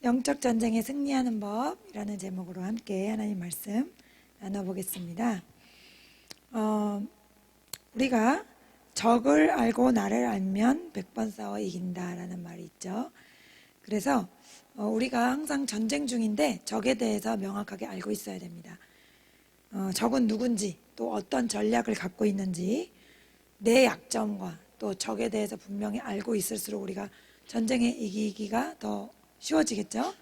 영적 전쟁에 승리하는 법이라는 제목으로 함께 하나님 말씀 나눠보겠습니다. 우리가 적을 알고 나를 알면 100번 싸워 이긴다라는 말이 있죠. 그래서 우리가 항상 전쟁 중인데 적에 대해서 명확하게 알고 있어야 됩니다. 적은 누군지, 또 어떤 전략을 갖고 있는지, 내 약점과 또 적에 대해서 분명히 알고 있을수록 우리가 전쟁에 이기기가 더 쉬워지겠죠.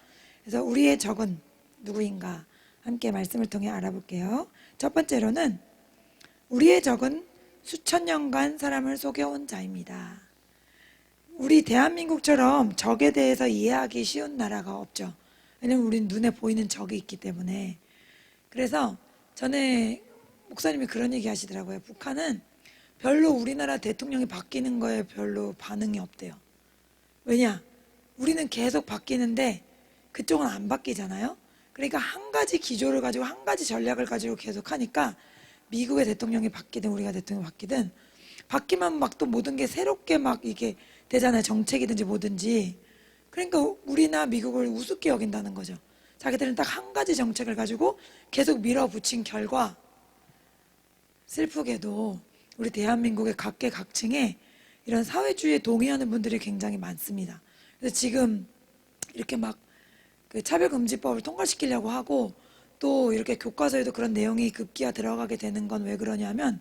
그래서 우리의 적은 누구인가 함께 말씀을 통해 알아볼게요. 첫 번째로는 우리의 적은 수천 년간 사람을 속여온 자입니다. 우리 대한민국처럼 적에 대해서 이해하기 쉬운 나라가 없죠. 왜냐면 우리는 눈에 보이는 적이 있기 때문에. 그래서 전에 목사님이 그런 얘기 하시더라고요. 북한은 별로 우리나라 대통령이 바뀌는 거에 별로 반응이 없대요. 왜냐? 우리는 계속 바뀌는데 그쪽은 안 바뀌잖아요. 그러니까 한 가지 기조를 가지고 한 가지 전략을 가지고 계속 하니까 미국의 대통령이 바뀌든 우리가 대통령이 바뀌든 바뀌면 막 또 모든 게 새롭게 막 이게 되잖아요. 정책이든지 뭐든지. 그러니까 우리나 미국을 우습게 여긴다는 거죠. 자기들은 딱 한 가지 정책을 가지고 계속 밀어붙인 결과 슬프게도 우리 대한민국의 각계각층에 이런 사회주의에 동의하는 분들이 굉장히 많습니다. 그래서 지금 이렇게 막 그 차별금지법을 통과시키려고 하고 또 이렇게 교과서에도 그런 내용이 급기야 들어가게 되는 건 왜 그러냐면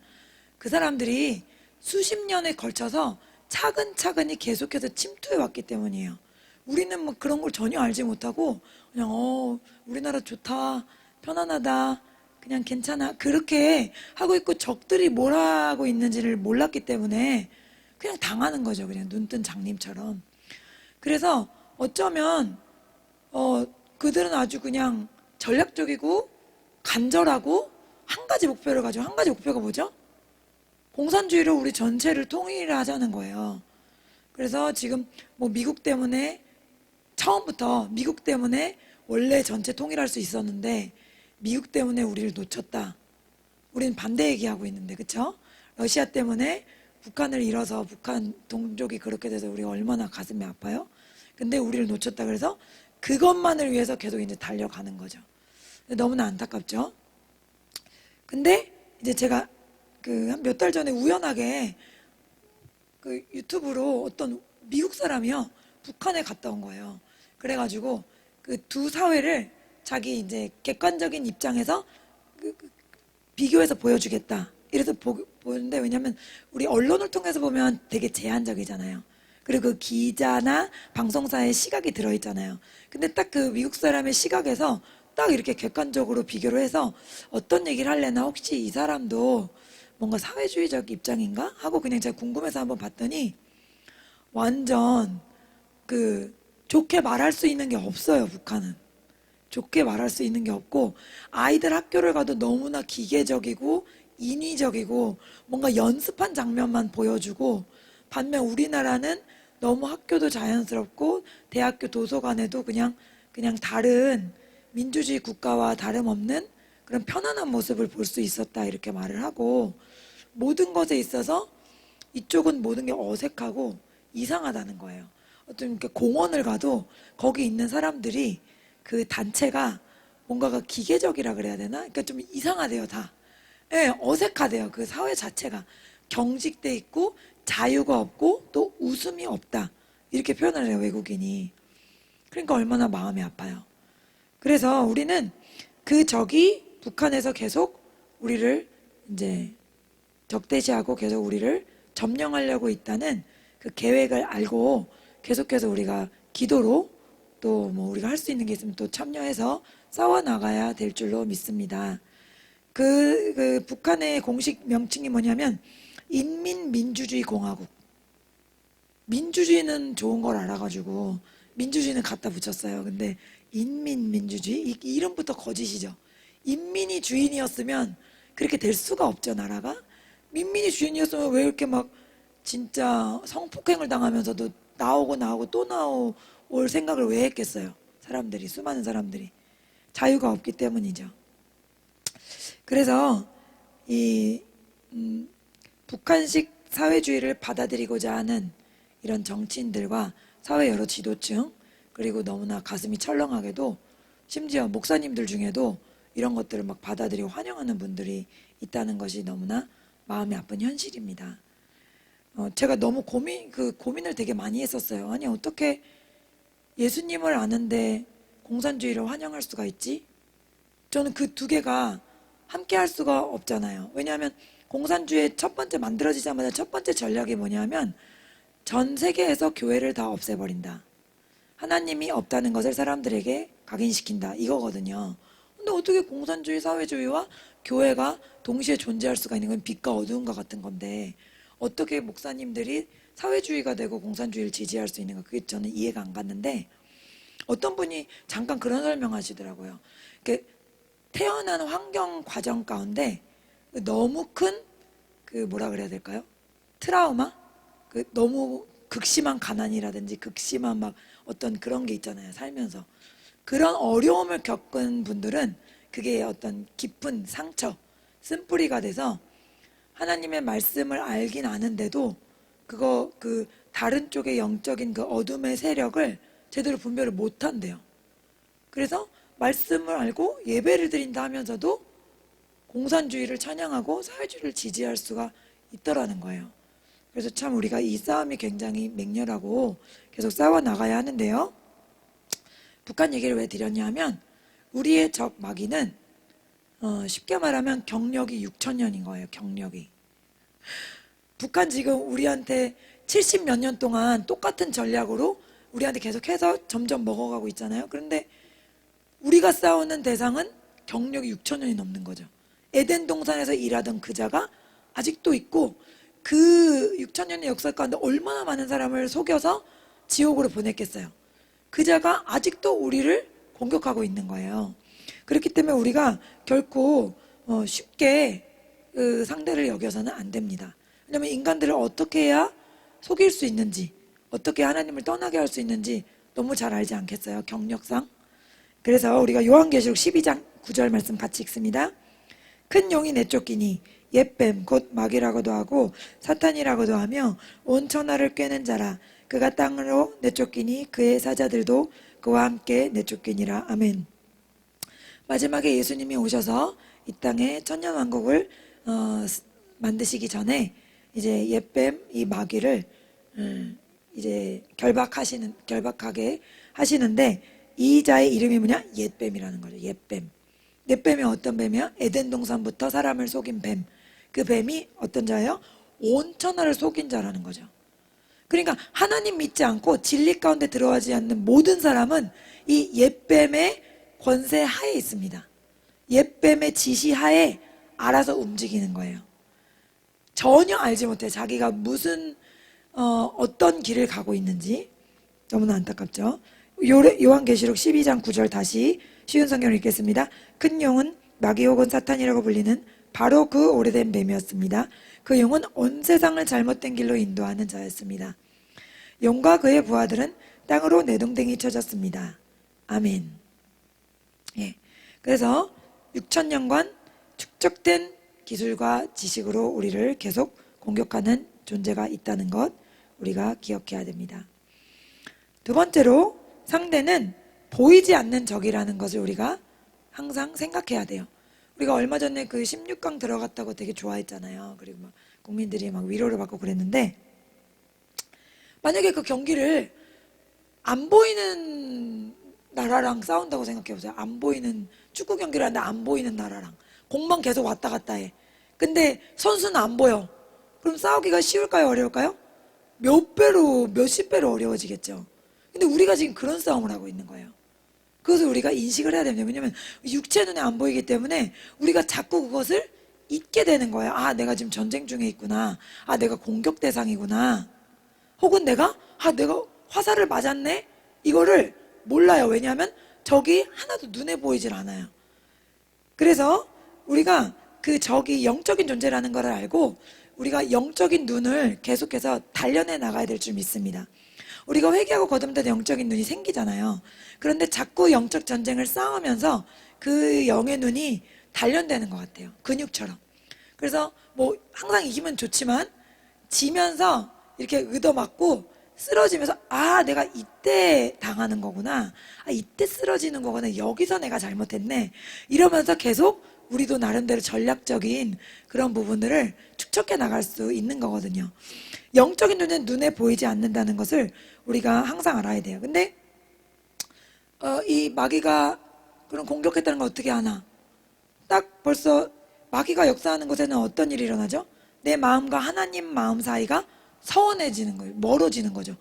그 사람들이 수십 년에 걸쳐서 차근차근히 계속해서 침투해 왔기 때문이에요. 우리는 뭐 그런 걸 전혀 알지 못하고 그냥 우리나라 좋다, 편안하다, 그냥 괜찮아 그렇게 하고 있고 적들이 뭘 하고 있는지를 몰랐기 때문에 그냥 당하는 거죠. 그냥 눈뜬 장님처럼. 그래서 어쩌면 그들은 아주 그냥 전략적이고 간절하고 한 가지 목표를 가지고 한 가지 목표가 뭐죠? 공산주의로 우리 전체를 통일하자는 거예요. 그래서 지금 뭐 미국 때문에 처음부터 미국 때문에 원래 전체 통일할 수 있었는데 미국 때문에 우리를 놓쳤다. 우리는 반대 얘기하고 있는데 그쵸? 러시아 때문에 북한을 잃어서 북한 동족이 그렇게 돼서 우리가 얼마나 가슴이 아파요? 근데 우리를 놓쳤다 그래서 그것만을 위해서 계속 이제 달려가는 거죠. 너무나 안타깝죠? 근데 이제 제가 그 한 몇 달 전에 우연하게 그 유튜브로 어떤 미국 사람이요 북한에 갔다 온 거예요. 그래가지고 그 두 사회를 자기 이제 객관적인 입장에서 비교해서 보여주겠다. 이래서 보는데 왜냐면 우리 언론을 통해서 보면 되게 제한적이잖아요. 그리고 그 기자나 방송사의 시각이 들어있잖아요. 근데 딱 그 미국 사람의 시각에서 딱 이렇게 객관적으로 비교를 해서 어떤 얘기를 하려나 혹시 이 사람도 뭔가 사회주의적 입장인가? 하고 그냥 제가 궁금해서 한번 봤더니 완전 그 좋게 말할 수 있는 게 없어요, 북한은. 좋게 말할 수 있는 게 없고 아이들 학교를 가도 너무나 기계적이고 인위적이고 뭔가 연습한 장면만 보여주고 반면 우리나라는 너무 학교도 자연스럽고 대학교 도서관에도 그냥 다른 민주주의 국가와 다름없는 그런 편안한 모습을 볼 수 있었다 이렇게 말을 하고 모든 것에 있어서 이쪽은 모든 게 어색하고 이상하다는 거예요. 어떤 이렇게 공원을 가도 거기 있는 사람들이 그 단체가 뭔가가 기계적이라 그래야 되나? 그러니까 좀 이상하대요, 다. 예, 어색하대요. 그 사회 자체가 경직돼 있고 자유가 없고 또 웃음이 없다. 이렇게 표현을 해요, 외국인이. 그러니까 얼마나 마음이 아파요. 그래서 우리는 그 적이 북한에서 계속 우리를 이제 적대시하고 계속 우리를 점령하려고 있다는 그 계획을 알고 계속해서 우리가 기도로 또 뭐 우리가 할 수 있는 게 있으면 또 참여해서 싸워 나가야 될 줄로 믿습니다. 그 북한의 공식 명칭이 뭐냐면 인민민주주의 공화국. 민주주의는 좋은 걸 알아가지고 민주주의는 갖다 붙였어요. 근데 인민민주주의 이 이름부터 거짓이죠. 인민이 주인이었으면 그렇게 될 수가 없죠, 나라가. 민민이 주인이었으면 왜 이렇게 막 진짜 성폭행을 당하면서도 나오고 또 나올 생각을 왜 했겠어요? 사람들이, 수많은 사람들이. 자유가 없기 때문이죠. 그래서 이 북한식 사회주의를 받아들이고자 하는 이런 정치인들과 사회 여러 지도층 그리고 너무나 가슴이 철렁하게도 심지어 목사님들 중에도 이런 것들을 막 받아들이고 환영하는 분들이 있다는 것이 너무나 마음이 아픈 현실입니다. 제가 너무 고민을 되게 많이 했었어요. 아니, 어떻게 예수님을 아는데 공산주의를 환영할 수가 있지? 저는 그 두 개가 함께 할 수가 없잖아요. 왜냐하면 공산주의 첫 번째 만들어지자마자 첫 번째 전략이 뭐냐면 전 세계에서 교회를 다 없애버린다. 하나님이 없다는 것을 사람들에게 각인시킨다. 이거거든요. 근데 어떻게 공산주의, 사회주의와 교회가 동시에 존재할 수가 있는 건 빛과 어두움과 같은 건데 어떻게 목사님들이 사회주의가 되고 공산주의를 지지할 수 있는가? 그게 저는 이해가 안 갔는데 어떤 분이 잠깐 그런 설명하시더라고요. 태어난 환경 과정 가운데 너무 큰 뭐라 그래야 될까요? 트라우마? 너무 극심한 가난이라든지 극심한 막 어떤 그런 게 있잖아요. 살면서. 그런 어려움을 겪은 분들은 그게 어떤 깊은 상처, 쓴뿌리가 돼서 하나님의 말씀을 알긴 아는데도 다른 쪽의 영적인 그 어둠의 세력을 제대로 분별을 못 한대요. 그래서 말씀을 알고 예배를 드린다 하면서도 공산주의를 찬양하고 사회주의를 지지할 수가 있더라는 거예요. 그래서 참 우리가 이 싸움이 굉장히 맹렬하고 계속 싸워 나가야 하는데요. 북한 얘기를 왜 드렸냐 하면 우리의 적 마귀는 쉽게 말하면 경력이 6,000년인 거예요. 경력이. 북한 지금 우리한테 70 몇 년 동안 똑같은 전략으로 우리한테 계속해서 점점 먹어가고 있잖아요. 그런데 우리가 싸우는 대상은 경력이 6,000년이 넘는 거죠. 에덴 동산에서 일하던 그자가 아직도 있고 그 6,000년의 역사 가운데 얼마나 많은 사람을 속여서 지옥으로 보냈겠어요. 그자가 아직도 우리를 공격하고 있는 거예요. 그렇기 때문에 우리가 결코 쉽게 상대를 여겨서는 안 됩니다. 왜냐하면 인간들을 어떻게 해야 속일 수 있는지, 어떻게 하나님을 떠나게 할 수 있는지 너무 잘 알지 않겠어요? 경력상. 그래서 우리가 요한계시록 12장 9절 말씀 같이 읽습니다. 큰 용이 내쫓기니 옛뱀 곧 마귀라고도 하고 사탄이라고도 하며 온 천하를 꿰는 자라. 그가 땅으로 내쫓기니 그의 사자들도 그와 함께 내쫓기니라. 아멘. 마지막에 예수님이 오셔서 이 땅에 천년왕국을 만드시기 전에 이제 옛뱀 이 마귀를 이제 결박하게 하시는데 이 자의 이름이 뭐냐? 옛뱀이라는 거죠. 옛뱀. 옛뱀이 어떤 뱀이야? 에덴 동산부터 사람을 속인 뱀. 그 뱀이 어떤 자예요? 온 천하를 속인 자라는 거죠. 그러니까 하나님 믿지 않고 진리 가운데 들어가지 않는 모든 사람은 이 옛뱀의 권세 하에 있습니다. 옛뱀의 지시 하에 알아서 움직이는 거예요. 전혀 알지 못해 자기가 무슨 어떤 길을 가고 있는지. 너무나 안타깝죠. 요한계시록 12장 9절 다시 쉬운 성경을 읽겠습니다. 큰 용은 마귀 혹은 사탄이라고 불리는 바로 그 오래된 뱀이었습니다. 그 용은 온 세상을 잘못된 길로 인도하는 자였습니다. 용과 그의 부하들은 땅으로 내동댕이 쳐졌습니다. 아멘. 예. 그래서 6,000년간 축적된 기술과 지식으로 우리를 계속 공격하는 존재가 있다는 것 우리가 기억해야 됩니다. 두 번째로 상대는 보이지 않는 적이라는 것을 우리가 항상 생각해야 돼요. 우리가 얼마 전에 그 16강 들어갔다고 되게 좋아했잖아요. 그리고 막 국민들이 막 위로를 받고 그랬는데 만약에 그 경기를 안 보이는 나라랑 싸운다고 생각해보세요. 안 보이는 축구 경기를 하는데 안 보이는 나라랑 공만 계속 왔다 갔다 해. 근데 선수는 안 보여. 그럼 싸우기가 쉬울까요? 어려울까요? 몇십 배로 어려워지겠죠. 근데 우리가 지금 그런 싸움을 하고 있는 거예요. 그것을 우리가 인식을 해야 됩니다. 왜냐하면 육체 눈에 안 보이기 때문에 우리가 자꾸 그것을 잊게 되는 거예요. 아, 내가 지금 전쟁 중에 있구나. 아, 내가 공격 대상이구나. 혹은 내가 화살을 맞았네. 이거를 몰라요. 왜냐하면 적이 하나도 눈에 보이질 않아요. 그래서 우리가 그 적이 영적인 존재라는 걸 알고 우리가 영적인 눈을 계속해서 단련해 나가야 될 줄 믿습니다. 우리가 회개하고 거듭된 영적인 눈이 생기잖아요. 그런데 자꾸 영적 전쟁을 싸우면서 그 영의 눈이 단련되는 것 같아요. 근육처럼. 그래서 뭐 항상 이기면 좋지만 지면서 이렇게 얻어맞고 쓰러지면서 아, 내가 이때 당하는 거구나. 아, 이때 쓰러지는 거구나. 여기서 내가 잘못했네. 이러면서 계속 우리도 나름대로 전략적인 그런 부분들을 축적해 나갈 수 있는 거거든요. 영적인 눈은 눈에 보이지 않는다는 것을 우리가 항상 알아야 돼요. 근데 이 마귀가 그런 공격했다는 걸 어떻게 아나? 딱 벌써 마귀가 역사하는 곳에는 어떤 일이 일어나죠? 내 마음과 하나님 마음 사이가 서운해지는 거예요. 멀어지는 거죠.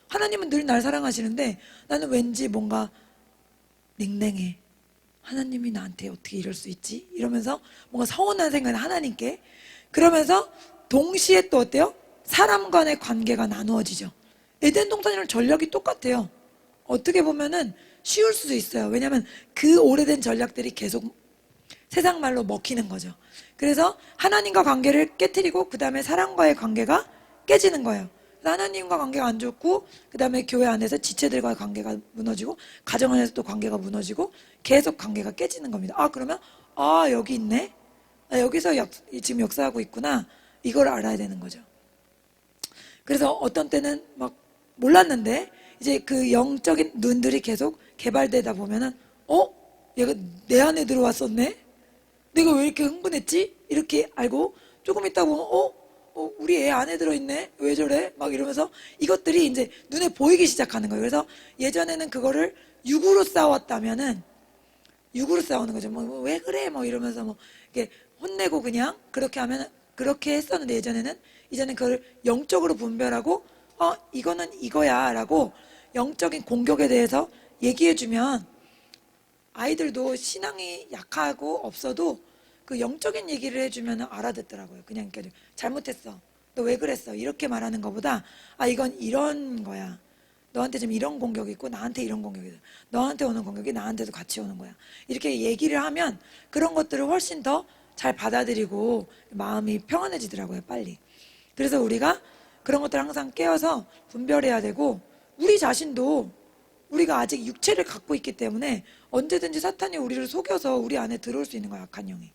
하나님은 늘 날 사랑하시는데 나는 왠지 뭔가 냉랭해. 하나님이 나한테 어떻게 이럴 수 있지? 이러면서 뭔가 서운한 생각이 하나님께. 그러면서 동시에 또 어때요? 사람 간의 관계가 나누어지죠. 에덴 동산이랑 전략이 똑같아요. 어떻게 보면은 쉬울 수도 있어요. 왜냐하면 그 오래된 전략들이 계속 세상 말로 먹히는 거죠. 그래서 하나님과 관계를 깨트리고 그 다음에 사람과의 관계가 깨지는 거예요. 하나님과 관계가 안 좋고 그 다음에 교회 안에서 지체들과의 관계가 무너지고 가정 안에서 또 관계가 무너지고 계속 관계가 깨지는 겁니다. 아, 그러면 여기 있네. 여기서 지금 역사하고 있구나. 이걸 알아야 되는 거죠. 그래서 어떤 때는 막 몰랐는데 이제 그 영적인 눈들이 계속 개발되다 보면은 얘가 내 안에 들어왔었네. 내가 왜 이렇게 흥분했지? 이렇게 알고 조금 있다 보면 우리 애 안에 들어있네? 왜 저래? 막 이러면서 이것들이 이제 눈에 보이기 시작하는 거예요. 그래서 예전에는 그거를 육으로 싸웠다면은 육으로 싸우는 거죠. 뭐 왜 그래? 뭐 이러면서 뭐 이렇게 혼내고 그냥 그렇게 하면 그렇게 했었는데 이제는 그걸 영적으로 분별하고 이거는 이거야 라고 영적인 공격에 대해서 얘기해주면 아이들도 신앙이 약하고 없어도 그 영적인 얘기를 해주면 알아듣더라고요. 그냥 잘못했어. 너 왜 그랬어? 이렇게 말하는 것보다 이건 이런 거야. 너한테 지금 이런 공격이 있고 나한테 이런 공격이 있어. 너한테 오는 공격이 나한테도 같이 오는 거야. 이렇게 얘기를 하면 그런 것들을 훨씬 더 잘 받아들이고 마음이 평안해지더라고요. 빨리. 그래서 우리가 그런 것들을 항상 깨어서 분별해야 되고 우리 자신도 우리가 아직 육체를 갖고 있기 때문에 언제든지 사탄이 우리를 속여서 우리 안에 들어올 수 있는 거야. 악한 영이.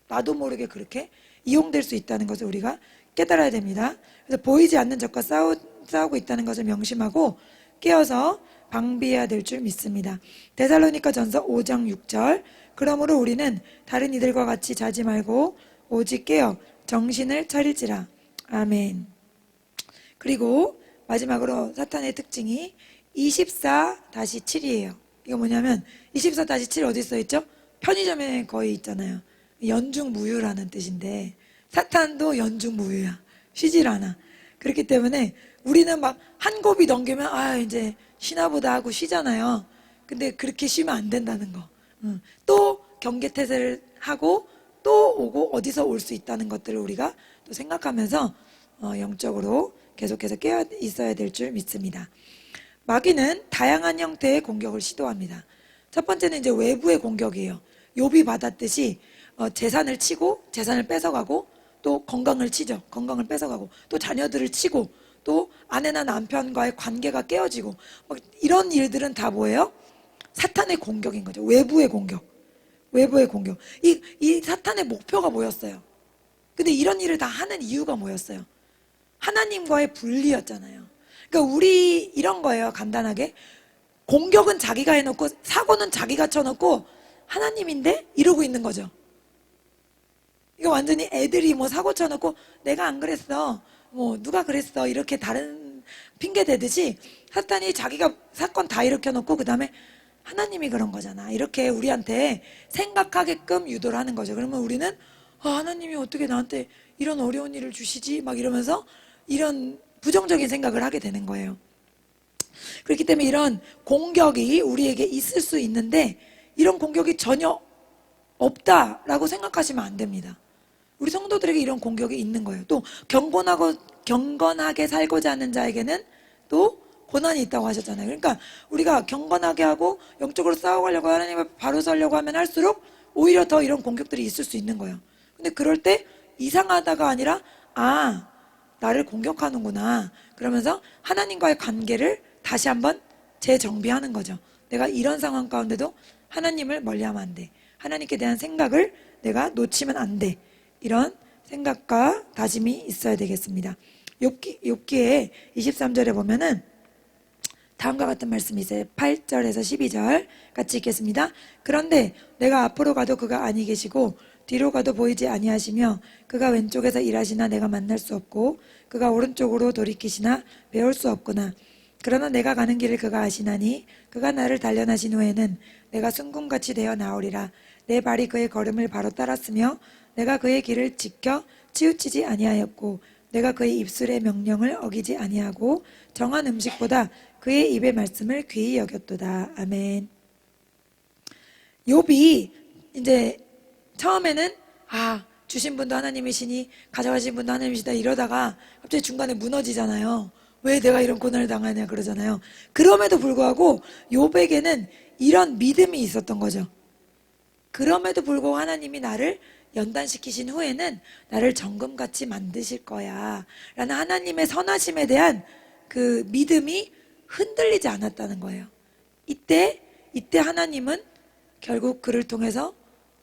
나도 모르게 그렇게 이용될 수 있다는 것을 우리가 깨달아야 됩니다. 그래서 보이지 않는 적과 싸우고 있다는 것을 명심하고 깨어서 방비해야 될 줄 믿습니다. 데살로니가 전서 5장 6절 그러므로 우리는 다른 이들과 같이 자지 말고 오직 깨어 정신을 차릴지라. 아멘. 그리고 마지막으로 사탄의 특징이 24-7이에요. 이거 뭐냐면 24-7 어디 써있죠? 편의점에 거의 있잖아요. 연중무휴라는 뜻인데 사탄도 연중무휴야. 쉬질 않아. 그렇기 때문에 우리는 막 한 곱이 넘기면 이제 쉬나보다 하고 쉬잖아요. 근데 그렇게 쉬면 안 된다는 거. 또 경계태세를 하고 또 오고 어디서 올 수 있다는 것들을 우리가 또 생각하면서 영적으로 계속해서 깨어 있어야 될 줄 믿습니다. 마귀는 다양한 형태의 공격을 시도합니다. 첫 번째는 이제 외부의 공격이에요. 욥이 받았듯이 재산을 치고 재산을 뺏어가고 또 건강을 치죠. 건강을 뺏어가고 또 자녀들을 치고 또 아내나 남편과의 관계가 깨어지고 이런 일들은 다 뭐예요? 사탄의 공격인 거죠. 외부의 공격. 외부의 공격. 이 사탄의 목표가 뭐였어요? 근데 이런 일을 다 하는 이유가 뭐였어요? 하나님과의 분리였잖아요. 그러니까 우리 이런 거예요. 간단하게. 공격은 자기가 해놓고 사고는 자기가 쳐놓고 하나님인데? 이러고 있는 거죠. 이거 완전히 애들이 뭐 사고 쳐놓고 내가 안 그랬어. 뭐 누가 그랬어. 이렇게 다른 핑계 대듯이 사탄이 자기가 사건 다 일으켜놓고 그 다음에 하나님이 그런 거잖아. 이렇게 우리한테 생각하게끔 유도를 하는 거죠. 그러면 우리는 하나님이 어떻게 나한테 이런 어려운 일을 주시지? 막 이러면서 이런 부정적인 생각을 하게 되는 거예요. 그렇기 때문에 이런 공격이 우리에게 있을 수 있는데 이런 공격이 전혀 없다라고 생각하시면 안 됩니다. 우리 성도들에게 이런 공격이 있는 거예요. 또 경건하게 살고자 하는 자에게는 또 고난이 있다고 하셨잖아요. 그러니까 우리가 경건하게 하고 영적으로 싸워가려고 하나님을 바로 살려고 하면 할수록 오히려 더 이런 공격들이 있을 수 있는 거예요. 근데 그럴 때 이상하다가 아니라 나를 공격하는구나. 그러면서 하나님과의 관계를 다시 한번 재정비하는 거죠. 내가 이런 상황 가운데도 하나님을 멀리하면 안 돼. 하나님께 대한 생각을 내가 놓치면 안 돼. 이런 생각과 다짐이 있어야 되겠습니다. 욥기에 23절에 보면은 다음과 같은 말씀이 있어요. 8절에서 12절 같이 읽겠습니다. 그런데 내가 앞으로 가도 그가 아니 계시고 뒤로 가도 보이지 아니하시며 그가 왼쪽에서 일하시나 내가 만날 수 없고 그가 오른쪽으로 돌이키시나 배울 수 없구나. 그러나 내가 가는 길을 그가 아시나니 그가 나를 단련하신 후에는 내가 순금같이 되어 나오리라. 내 발이 그의 걸음을 바로 따랐으며 내가 그의 길을 지켜 치우치지 아니하였고 내가 그의 입술의 명령을 어기지 아니하고 정한 음식보다 그의 입의 말씀을 귀히 여겼도다. 아멘. 욥이 이제 처음에는 주신 분도 하나님이시니 가져가신 분도 하나님이시다 이러다가 갑자기 중간에 무너지잖아요. 왜 내가 이런 고난을 당하냐 그러잖아요. 그럼에도 불구하고 욥에게는 이런 믿음이 있었던 거죠. 그럼에도 불구하고 하나님이 나를 연단시키신 후에는 나를 정금같이 만드실 거야 라는 하나님의 선하심에 대한 그 믿음이 흔들리지 않았다는 거예요. 이때 하나님은 결국 그를 통해서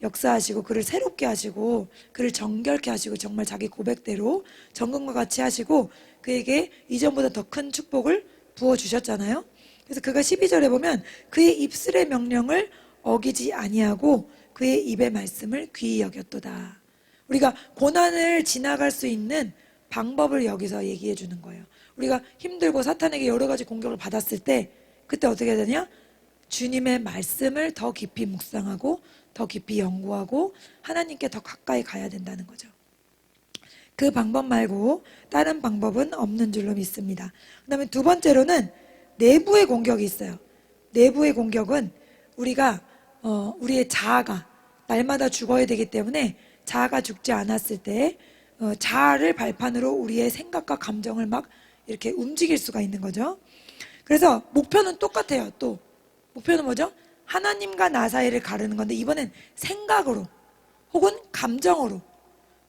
역사하시고 그를 새롭게 하시고 그를 정결케 하시고 정말 자기 고백대로 정금과 같이 하시고 그에게 이전보다 더 큰 축복을 부어주셨잖아요. 그래서 그가 12절에 보면 그의 입술의 명령을 어기지 아니하고 그의 입의 말씀을 귀히 여겼도다. 우리가 고난을 지나갈 수 있는 방법을 여기서 얘기해 주는 거예요. 우리가 힘들고 사탄에게 여러 가지 공격을 받았을 때 그때 어떻게 해야 되냐? 주님의 말씀을 더 깊이 묵상하고 더 깊이 연구하고 하나님께 더 가까이 가야 된다는 거죠. 그 방법 말고 다른 방법은 없는 줄로 믿습니다. 그 다음에 두 번째로는 내부의 공격이 있어요. 내부의 공격은 우리가 우리의 자아가 날마다 죽어야 되기 때문에 자아가 죽지 않았을 때 자아를 발판으로 우리의 생각과 감정을 막 이렇게 움직일 수가 있는 거죠. 그래서 목표는 똑같아요. 또 목표는 뭐죠? 하나님과 나 사이를 가르는 건데 이번엔 생각으로 혹은 감정으로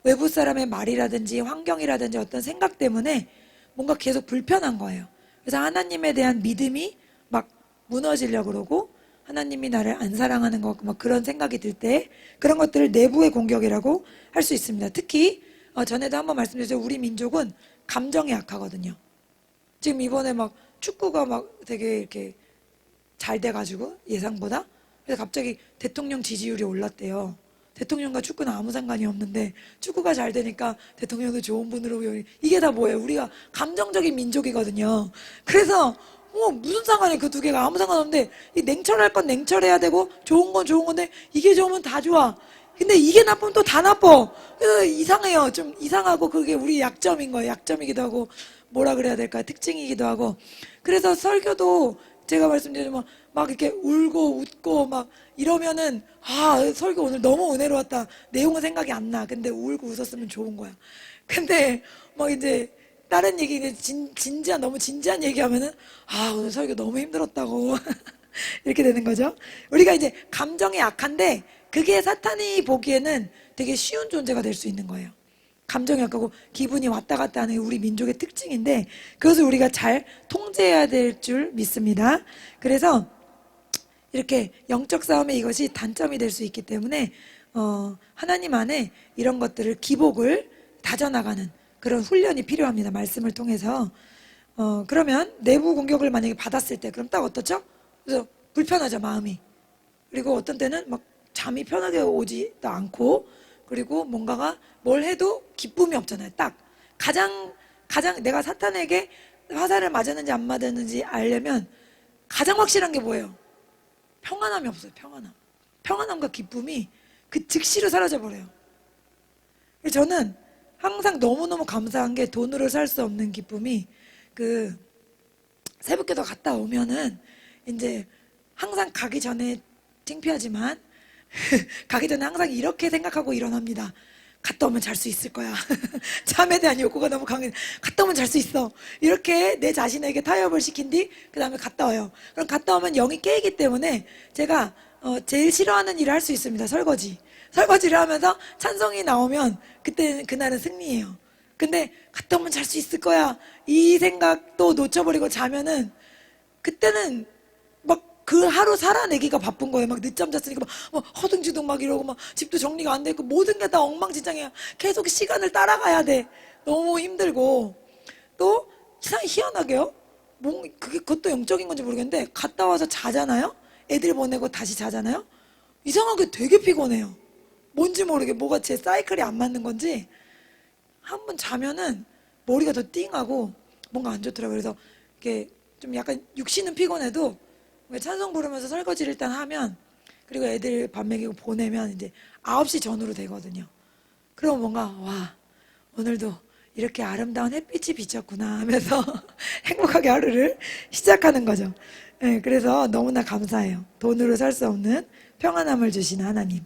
외부 사람의 말이라든지 환경이라든지 어떤 생각 때문에 뭔가 계속 불편한 거예요. 그래서 하나님에 대한 믿음이 막 무너지려고 그러고 하나님이 나를 안 사랑하는 것 같고 막 그런 생각이 들 때 그런 것들을 내부의 공격이라고 할 수 있습니다. 특히 전에도 한번 말씀드렸죠. 우리 민족은 감정이 약하거든요. 지금 이번에 막 축구가 막 되게 이렇게 잘 돼가지고 예상보다 그래서 갑자기 대통령 지지율이 올랐대요. 대통령과 축구는 아무 상관이 없는데 축구가 잘 되니까 대통령도 좋은 분으로 이게 다 뭐예요? 우리가 감정적인 민족이거든요. 그래서 무슨 상관이에요? 그 두 개가 아무 상관없는데 이 냉철할 건 냉철해야 되고 좋은 건 좋은 건데 이게 좋으면 다 좋아. 근데 이게 나쁘면 또 다 나빠. 그래서 이상해요. 좀 이상하고 그게 우리 약점인 거예요. 약점이기도 하고 뭐라 그래야 될까요? 특징이기도 하고. 그래서 설교도 제가 말씀드리면 막 이렇게 울고 웃고 막 이러면은 설교 오늘 너무 은혜로웠다. 내용은 생각이 안 나. 근데 울고 웃었으면 좋은 거야. 근데 막 이제 다른 얘기 진지한 너무 진지한 얘기하면은 오늘 설교 너무 힘들었다고 이렇게 되는 거죠. 우리가 이제 감정이 약한데 그게 사탄이 보기에는 되게 쉬운 존재가 될 수 있는 거예요. 감정이 약하고 기분이 왔다 갔다 하는 우리 민족의 특징인데 그것을 우리가 잘 통제해야 될 줄 믿습니다. 그래서 이렇게 영적 싸움에 이것이 단점이 될 수 있기 때문에 하나님 안에 이런 것들을 기복을 다져나가는 그런 훈련이 필요합니다. 말씀을 통해서. 그러면 내부 공격을 만약에 받았을 때 그럼 딱 어떻죠? 그래서 불편하죠, 마음이. 그리고 어떤 때는 막 잠이 편하게 오지도 않고 그리고 뭔가가 뭘 해도 기쁨이 없잖아요. 딱 가장 내가 사탄에게 화살을 맞았는지 안 맞았는지 알려면 가장 확실한 게 뭐예요? 평안함이 없어요. 평안함과 기쁨이 그 즉시로 사라져 버려요. 저는 항상 너무너무 감사한 게 돈으로 살 수 없는 기쁨이 그 새벽기도 갔다 오면은 이제 항상 가기 전에 창피하지만 가기 전에 항상 이렇게 생각하고 일어납니다. 갔다 오면 잘 수 있을 거야. 잠에 대한 욕구가 너무 강해. 갔다 오면 잘 수 있어. 이렇게 내 자신에게 타협을 시킨 뒤 그 다음에 갔다 와요. 그럼 갔다 오면 영이 깨이기 때문에 제가 제일 싫어하는 일을 할 수 있습니다. 설거지를 하면서 찬송이 나오면 그날은 승리예요. 근데 갔다 오면 잘 수 있을 거야. 이 생각도 놓쳐버리고 자면은 그때는 막 그 하루 살아내기가 바쁜 거예요. 막 늦잠 잤으니까 막 허둥지둥 막 이러고 막 집도 정리가 안 되고 모든 게 다 엉망진창이야. 계속 시간을 따라가야 돼. 너무 힘들고 또 희한하게요. 그것도 영적인 건지 모르겠는데 갔다 와서 자잖아요. 애들 보내고 다시 자잖아요. 이상하게 되게 피곤해요. 뭔지 모르게 뭐가 제 사이클이 안 맞는 건지 한 번 자면은 머리가 더 띵하고 뭔가 안 좋더라고요. 그래서 이게 좀 약간 육신은 피곤해도 찬송 부르면서 설거지를 일단 하면, 그리고 애들 밥 먹이고 보내면 이제 9시 전후로 되거든요. 그럼 뭔가 와, 오늘도 이렇게 아름다운 햇빛이 비쳤구나 하면서 행복하게 하루를 시작하는 거죠. 네, 그래서 너무나 감사해요. 돈으로 살 수 없는 평안함을 주시는 하나님.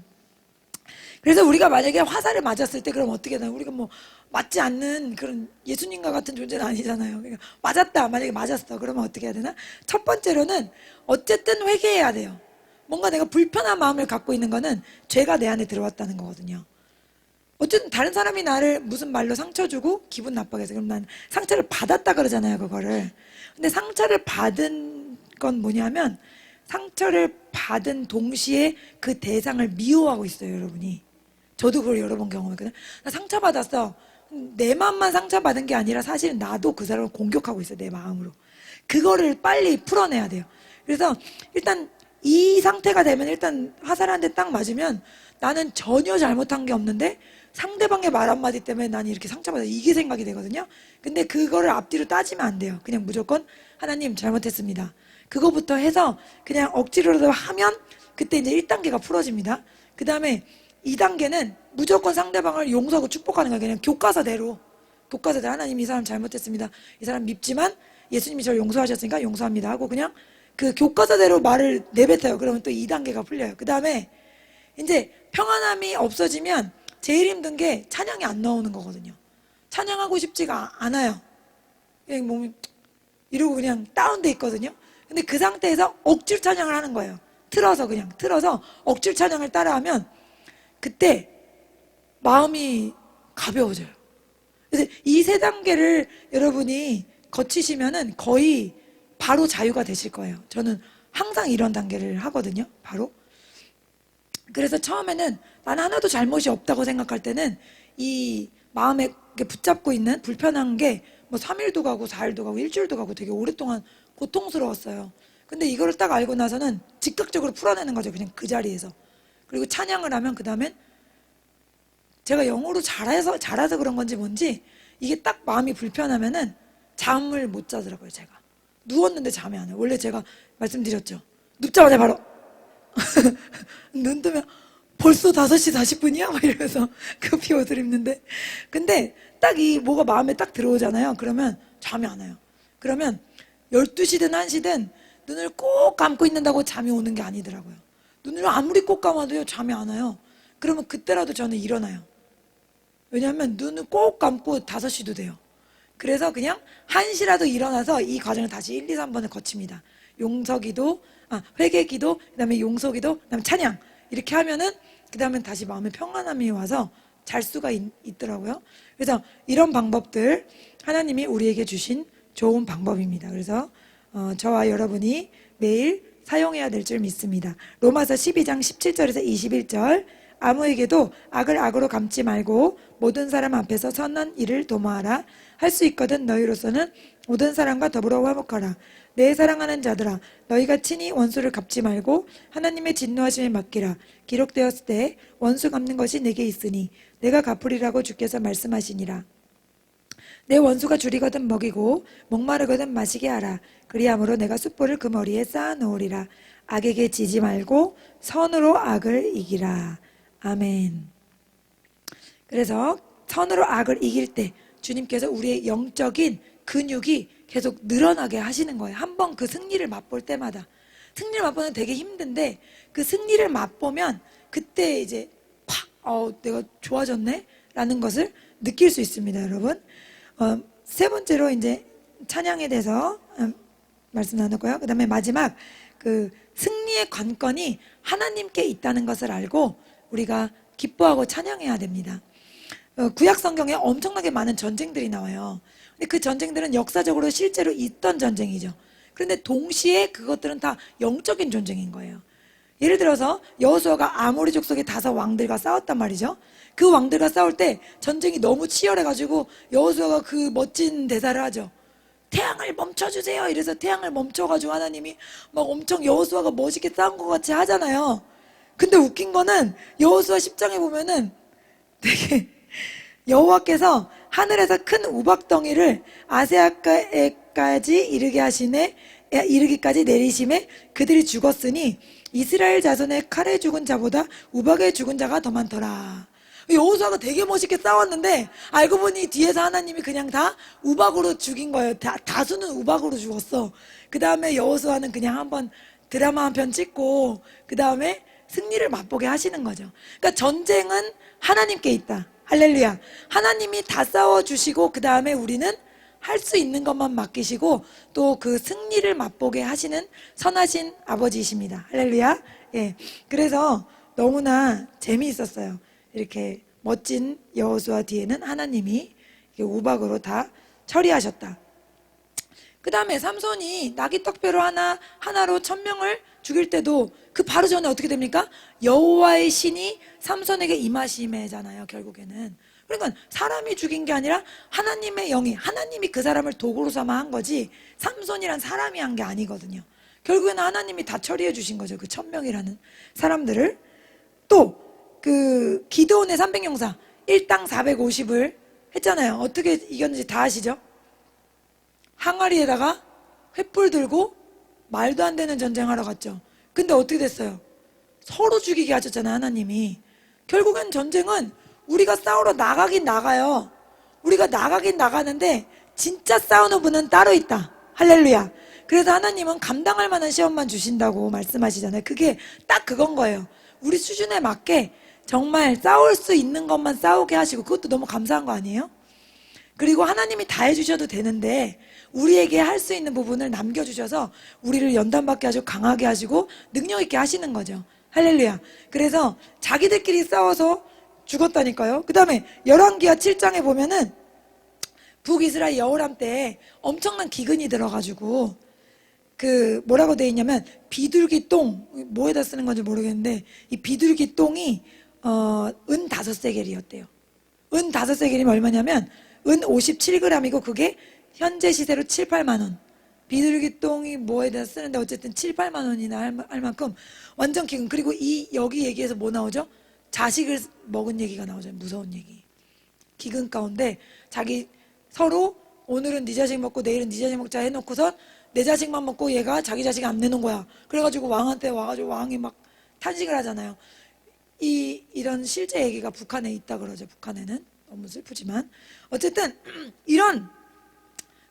그래서 우리가 만약에 화살을 맞았을 때 그럼 어떻게 되나? 우리가 뭐 맞지 않는 그런 예수님과 같은 존재는 아니잖아요. 그러니까 맞았다. 만약에 맞았어. 그러면 어떻게 해야 되나? 첫 번째로는 어쨌든 회개해야 돼요. 뭔가 내가 불편한 마음을 갖고 있는 거는 죄가 내 안에 들어왔다는 거거든요. 어쨌든 다른 사람이 나를 무슨 말로 상처 주고 기분 나쁘게 해서 그럼 난 상처를 받았다 그러잖아요, 그거를. 근데 상처를 받은 건 뭐냐면 상처를 받은 동시에 그 대상을 미워하고 있어요, 여러분이. 저도 그걸 여러 번 경험했거든요. 나 상처받았어. 내 마음만 상처받은 게 아니라 사실 나도 그 사람을 공격하고 있어요, 내 마음으로. 그거를 빨리 풀어내야 돼요. 그래서 일단 이 상태가 되면 일단 화살 한 대 딱 맞으면 나는 전혀 잘못한 게 없는데 상대방의 말 한마디 때문에 난 이렇게 상처받아, 이게 생각이 되거든요. 근데 그거를 앞뒤로 따지면 안 돼요. 그냥 무조건 하나님 잘못했습니다. 그거부터 해서 그냥 억지로라도 하면 그때 이제 1단계가 풀어집니다. 그 다음에 2단계는 무조건 상대방을 용서하고 축복하는 거예요. 그냥 교과서대로 하나님 이 사람 잘못했습니다. 이 사람 밉지만 예수님이 저를 용서하셨으니까 용서합니다 하고 그냥 그 교과서대로 말을 내뱉어요. 그러면 또 2단계가 풀려요. 그 다음에 이제 평안함이 없어지면 제일 힘든 게 찬양이 안 나오는 거거든요. 찬양하고 싶지가 않아요. 그냥 몸이 이러고 그냥 다운돼 있거든요. 근데 그 상태에서 억지로 찬양을 하는 거예요. 틀어서 억지로 찬양을 따라하면 그때 마음이 가벼워져요. 그래서 이 세 단계를 여러분이 거치시면은 거의 바로 자유가 되실 거예요. 저는 항상 이런 단계를 하거든요. 바로. 그래서 처음에는 난 하나도 잘못이 없다고 생각할 때는 이 마음에 붙잡고 있는 불편한 게 뭐 3일도 가고 4일도 가고 일주일도 가고 되게 오랫동안 고통스러웠어요. 근데 이거를 딱 알고 나서는 즉각적으로 풀어내는 거죠. 그냥 그 자리에서. 그리고 찬양을 하면 그 다음엔 제가 영어로 잘해서 그런 건지 뭔지 이게 딱 마음이 불편하면은 잠을 못 자더라고요, 제가. 누웠는데 잠이 안 와요. 원래 제가 말씀드렸죠. 눕자마자 바로 눈 뜨면 벌써 5시 40분이야? 막 이러면서 급히 옷을 입는데. 근데 딱 이 뭐가 마음에 딱 들어오잖아요. 그러면 잠이 안 와요. 그러면 12시든 1시든 눈을 꼭 감고 있는다고 잠이 오는 게 아니더라고요. 눈을 아무리 꼭 감아도요, 잠이 안 와요. 그러면 그때라도 저는 일어나요. 왜냐하면 눈을 꼭 감고 5시도 돼요. 그래서 그냥 1시라도 일어나서 이 과정을 다시 1, 2, 3번을 거칩니다. 회개기도, 그 다음에 용서기도, 그 다음에 찬양. 이렇게 하면은, 그 다음에 다시 마음에 평안함이 와서 잘 수가 있더라고요. 그래서 이런 방법들, 하나님이 우리에게 주신 좋은 방법입니다. 그래서, 저와 여러분이 매일 사용해야 될 줄 믿습니다. 로마서 12장 17절에서 21절. 아무에게도 악을 악으로 갚지 말고 모든 사람 앞에서 선한 일을 도모하라. 할 수 있거든 너희로서는 모든 사람과 더불어 화목하라. 내 사랑하는 자들아, 너희가 친히 원수를 갚지 말고 하나님의 진노하심에 맡기라. 기록되었을 때 원수 갚는 것이 내게 있으니 내가 갚으리라고 주께서 말씀하시니라. 내 원수가 줄이거든 먹이고 목마르거든 마시게 하라. 그리함으로 내가 숯불을 그 머리에 쌓아 놓으리라. 악에게 지지 말고 선으로 악을 이기라. 아멘. 그래서 선으로 악을 이길 때 주님께서 우리의 영적인 근육이 계속 늘어나게 하시는 거예요. 한번 그 승리를 맛볼 때마다. 승리를 맛보는 되게 힘든데 그 승리를 맛보면 그때 이제 내가 좋아졌네? 라는 것을 느낄 수 있습니다, 여러분. 세 번째로 이제 찬양에 대해서 말씀 나눴고요. 그 다음에 마지막 그 승리의 관건이 하나님께 있다는 것을 알고 우리가 기뻐하고 찬양해야 됩니다. 구약 성경에 엄청나게 많은 전쟁들이 나와요. 근데 그 전쟁들은 역사적으로 실제로 있던 전쟁이죠. 그런데 동시에 그것들은 다 영적인 전쟁인 거예요. 예를 들어서 여호수아가 아모리 족속의 5 왕들과 싸웠단 말이죠. 그 왕들과 싸울 때 전쟁이 너무 치열해가지고 여호수아가 그 멋진 대사를 하죠. 태양을 멈춰주세요. 이래서 태양을 멈춰가지고 하나님이 막 엄청 여호수아가 멋있게 싸운 것 같이 하잖아요. 근데 웃긴 거는 여호수아 10장에 보면은 되게 여호와께서 하늘에서 큰 우박덩이를 아세아까지 이르기까지 내리심에 그들이 죽었으니 이스라엘 자손의 칼에 죽은 자보다 우박에 죽은 자가 더 많더라. 여호수아가 되게 멋있게 싸웠는데 알고 보니 뒤에서 하나님이 그냥 다 우박으로 죽인 거예요. 다수는 우박으로 죽었어. 그 다음에 여호수아는 그냥 한번 드라마 한 편 찍고 그 다음에 승리를 맛보게 하시는 거죠. 그러니까 전쟁은 하나님께 있다. 할렐루야. 하나님이 다 싸워주시고 그 다음에 우리는 할 수 있는 것만 맡기시고 또 그 승리를 맛보게 하시는 선하신 아버지이십니다. 할렐루야. 예. 그래서 너무나 재미있었어요. 이렇게 멋진 여호수아 뒤에는 하나님이 우박으로 다 처리하셨다. 그 다음에 삼손이 나귀떡배로 하나로 1000명을 죽일 때도 그 바로 전에 어떻게 됩니까? 여호와의 신이 삼손에게 임하심이잖아요. 결국에는. 그러니까 사람이 죽인 게 아니라 하나님의 영이, 하나님이 그 사람을 도구로 삼아 한 거지 삼손이란 사람이 한 게 아니거든요. 결국에는 하나님이 다 처리해 주신 거죠. 그 1000명이라는 사람들을. 또 그 기드온의 300용사 1당 450을 했잖아요. 어떻게 이겼는지 다 아시죠? 항아리에다가 횃불 들고 말도 안 되는 전쟁하러 갔죠. 근데 어떻게 됐어요? 서로 죽이게 하셨잖아요. 하나님이. 결국엔 전쟁은 우리가 싸우러 나가긴 나가요. 우리가 나가긴 나가는데 진짜 싸우는 분은 따로 있다. 할렐루야. 그래서 하나님은 감당할 만한 시험만 주신다고 말씀하시잖아요. 그게 딱 그건 거예요. 우리 수준에 맞게 정말 싸울 수 있는 것만 싸우게 하시고, 그것도 너무 감사한 거 아니에요? 그리고 하나님이 다 해주셔도 되는데 우리에게 할 수 있는 부분을 남겨주셔서 우리를 연단받게 하시고 강하게 하시고 능력 있게 하시는 거죠. 할렐루야. 그래서 자기들끼리 싸워서 죽었다니까요. 그 다음에 열왕기하 7장에 보면은 북이스라엘 여호람 때 엄청난 기근이 들어가지고 그 뭐라고 돼 있냐면 비둘기 똥, 뭐에다 쓰는 건지 모르겠는데 이 비둘기 똥이 은 5세겔이었대요. 은 5세겔이면 얼마냐면 은 57g이고 그게 현재 시세로 7, 8만 원. 비둘기 똥이 뭐에다 쓰는데 어쨌든 7, 8만 원이나 할 만큼 완전 기근. 그리고 여기 얘기에서 뭐 나오죠? 자식을 먹은 얘기가 나오죠. 무서운 얘기. 기근 가운데 자기 서로 오늘은 네 자식 먹고 내일은 네 자식 먹자 해놓고선 내 자식만 먹고 얘가 자기 자식 안 내는 거야. 그래가지고 왕한테 와가지고 왕이 막 탄식을 하잖아요. 이런 실제 얘기가 북한에 있다 그러죠. 북한에는. 너무 슬프지만 어쨌든 이런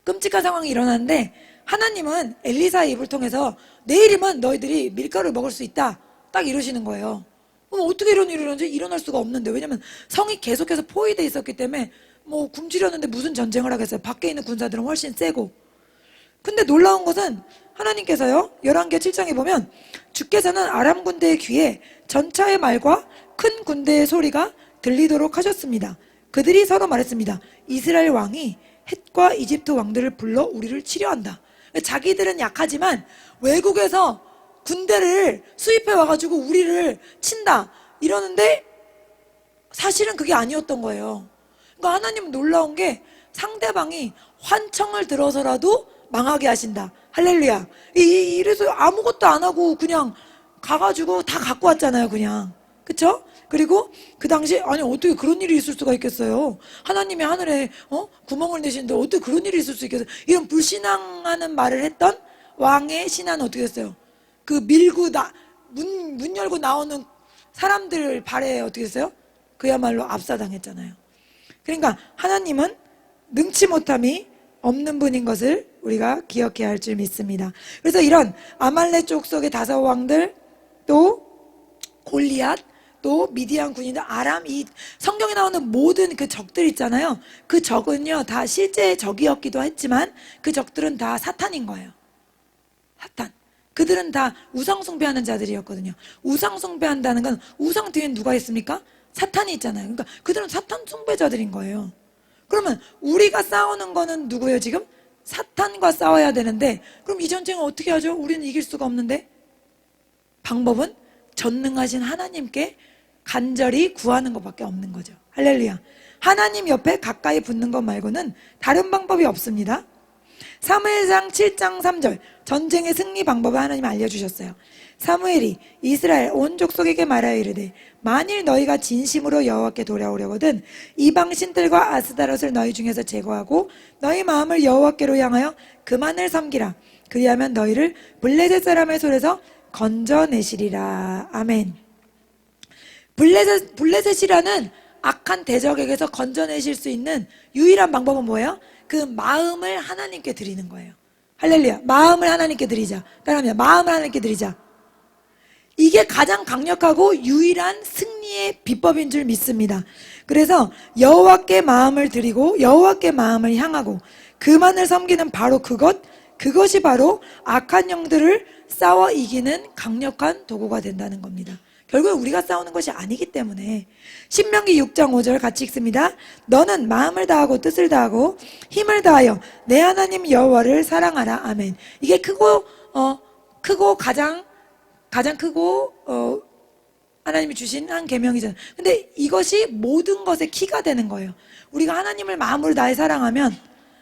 끔찍한 상황이 일어났는데 하나님은 엘리사의 입을 통해서 내일이면 너희들이 밀가루를 먹을 수 있다 딱 이러시는 거예요. 그럼 어떻게 이런 일이 일어날 수가 없는데, 왜냐면 성이 계속해서 포위돼 있었기 때문에 뭐 굶주렸는데 무슨 전쟁을 하겠어요. 밖에 있는 군사들은 훨씬 세고. 근데 놀라운 것은 하나님께서요, 열왕기하 7장에 보면 주께서는 아람 군대의 귀에 전차의 말과 큰 군대의 소리가 들리도록 하셨습니다. 그들이 서로 말했습니다. 이스라엘 왕이 헷과 이집트 왕들을 불러 우리를 치려한다. 자기들은 약하지만 외국에서 군대를 수입해 와가지고 우리를 친다 이러는데 사실은 그게 아니었던 거예요. 그러니까 하나님은 놀라운 게 상대방이 환청을 들어서라도 망하게 하신다. 할렐루야. 이래서 아무것도 안 하고 그냥 가가지고 다 갖고 왔잖아요. 그냥. 그쵸? 그리고 그 당시에 아니 어떻게 그런 일이 있을 수가 있겠어요. 하나님이 하늘에 구멍을 내시는데 어떻게 그런 일이 있을 수 있겠어요. 이런 불신앙하는 말을 했던 왕의 신하는 어떻게 됐어요. 그 밀고 문 열고 나오는 사람들 발에 어떻게 됐어요. 그야말로 압사당했잖아요. 그러니까 하나님은 능치 못함이 없는 분인 것을 우리가 기억해야 할 줄 믿습니다. 그래서 이런 아말렉 족속의 5왕들, 또 골리앗, 또 미디안 군인들, 아람, 이 성경에 나오는 모든 그 적들 있잖아요. 그 적은요 다 실제 적이었기도 했지만 그 적들은 다 사탄인 거예요. 사탄. 그들은 다 우상 숭배하는 자들이었거든요. 우상 숭배한다는 건 우상 뒤엔 누가 있습니까? 사탄이 있잖아요. 그러니까 그들은 사탄 숭배자들인 거예요. 그러면 우리가 싸우는 거는 누구예요 지금? 사탄과 싸워야 되는데 그럼 이 전쟁을 어떻게 하죠? 우리는 이길 수가 없는데 방법은 전능하신 하나님께 간절히 구하는 것밖에 없는 거죠. 할렐루야. 하나님 옆에 가까이 붙는 것 말고는 다른 방법이 없습니다. 사무엘상 7장 3절 전쟁의 승리 방법을 하나님이 알려주셨어요. 사무엘이 이스라엘 온 족속에게 말하여 이르되 만일 너희가 진심으로 여호와께 돌아오려거든 이방 신들과 아스다롯을 너희 중에서 제거하고 너희 마음을 여호와께로 향하여 그만을 섬기라. 그리하면 너희를 블레셋 사람의 손에서 건져내시리라. 아멘. 블레셋이라는 악한 대적에게서 건져내실 수 있는 유일한 방법은 뭐예요? 그 마음을 하나님께 드리는 거예요. 할렐루야. 마음을 하나님께 드리자. 따라합니다. 마음을 하나님께 드리자. 이게 가장 강력하고 유일한 승리의 비법인 줄 믿습니다. 그래서 여호와께 마음을 드리고 여호와께 마음을 향하고 그만을 섬기는 바로 그것이 바로 악한 영들을 싸워 이기는 강력한 도구가 된다는 겁니다. 결국 우리가 싸우는 것이 아니기 때문에. 신명기 6장 5절 같이 읽습니다. 너는 마음을 다하고 뜻을 다하고 힘을 다하여 내 하나님 여호와를 사랑하라. 아멘. 이게 크고 가장 크고 하나님이 주신 한 계명이잖아요. 근데 이것이 모든 것의 키가 되는 거예요. 우리가 하나님을 마음을 다해 사랑하면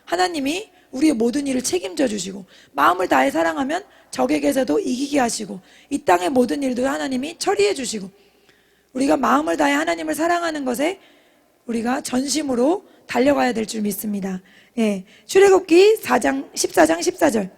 하나님이 우리의 모든 일을 책임져 주시고, 마음을 다해 사랑하면 적에게서도 이기게 하시고, 이 땅의 모든 일도 하나님이 처리해 주시고, 우리가 마음을 다해 하나님을 사랑하는 것에 우리가 전심으로 달려가야 될 줄 믿습니다. 예, 출애굽기 14장 14절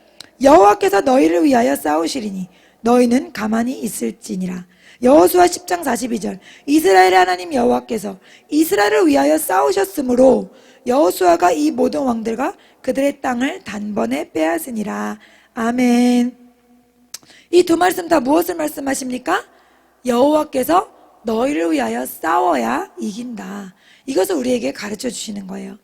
여호와께서 너희를 위하여 싸우시리니 너희는 가만히 있을지니라. 여호수아 10장 42절 이스라엘의 하나님 여호와께서 이스라엘을 위하여 싸우셨으므로 여호수아가 이 모든 왕들과 그들의 땅을 단번에 빼앗으니라. 아멘. 이 두 말씀 다 무엇을 말씀하십니까? 여호와께서 너희를 위하여 싸워야 이긴다. 이것을 우리에게 가르쳐 주시는 거예요.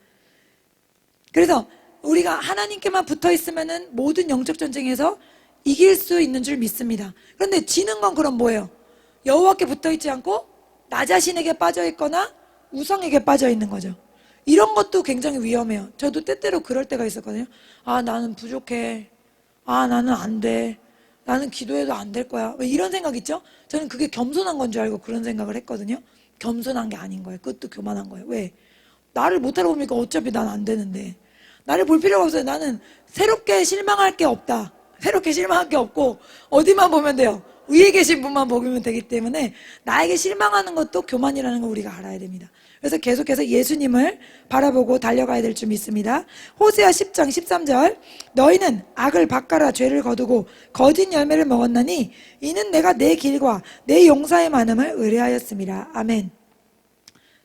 그래서 우리가 하나님께만 붙어 있으면은 모든 영적 전쟁에서 이길 수 있는 줄 믿습니다. 그런데 지는 건 그럼 뭐예요? 여호와께 붙어 있지 않고 나 자신에게 빠져 있거나 우상에게 빠져 있는 거죠. 이런 것도 굉장히 위험해요. 저도 때때로 그럴 때가 있었거든요. 아, 나는 부족해. 아, 나는 안 돼. 나는 기도해도 안 될 거야. 왜 이런 생각 있죠? 저는 그게 겸손한 건 줄 알고 그런 생각을 했거든요. 겸손한 게 아닌 거예요. 그것도 교만한 거예요. 왜? 나를 못하러 보니까 어차피 난 안 되는데. 나를 볼 필요가 없어요. 나는 새롭게 실망할 게 없다. 새롭게 실망할 게 없고 어디만 보면 돼요? 위에 계신 분만 보면 되기 때문에 나에게 실망하는 것도 교만이라는 걸 우리가 알아야 됩니다. 그래서 계속해서 예수님을 바라보고 달려가야 될 줄 믿습니다. 호세아 10장 13절 너희는 악을 바꿔라 죄를 거두고 거짓 열매를 먹었나니 이는 내가 내 길과 내 용사의 많음을 의뢰하였습니다. 아멘.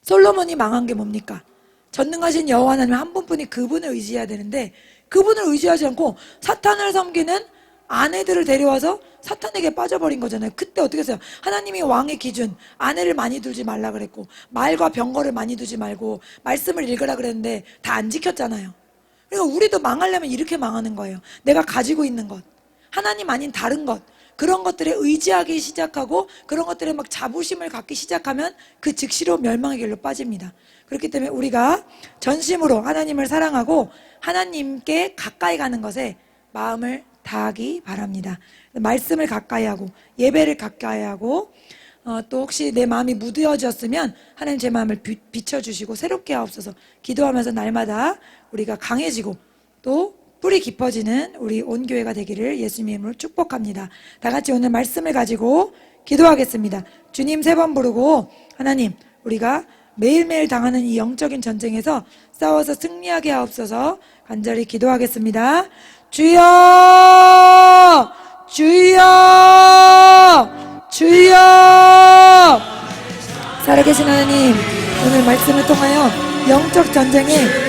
솔로몬이 망한 게 뭡니까? 전능하신 여호와 하나님 한 분뿐이 그분을 의지해야 되는데 그분을 의지하지 않고 사탄을 섬기는 아내들을 데려와서 사탄에게 빠져버린 거잖아요. 그때 어떻게 했어요? 하나님이 왕의 기준, 아내를 많이 두지 말라 그랬고 말과 병거를 많이 두지 말고 말씀을 읽으라 그랬는데 다 안 지켰잖아요. 그러니까 우리도 망하려면 이렇게 망하는 거예요. 내가 가지고 있는 것, 하나님 아닌 다른 것, 그런 것들에 의지하기 시작하고 그런 것들에 막 자부심을 갖기 시작하면 그 즉시로 멸망의 길로 빠집니다. 그렇기 때문에 우리가 전심으로 하나님을 사랑하고 하나님께 가까이 가는 것에 마음을 다하기 바랍니다. 말씀을 가까이 하고 예배를 가까이 하고 또 혹시 내 마음이 무뎌졌으면 하나님 제 마음을 비춰주시고 새롭게 하옵소서 기도하면서 날마다 우리가 강해지고 또 뿌리 깊어지는 우리 온 교회가 되기를 예수님의 이름으로 축복합니다. 다 같이 오늘 말씀을 가지고 기도하겠습니다. 주님 3번 부르고 하나님 우리가 매일매일 당하는 이 영적인 전쟁에서 싸워서 승리하게 하옵소서 간절히 기도하겠습니다. 주여 주여 주여 살아계신 하나님 오늘 말씀을 통하여 영적 전쟁에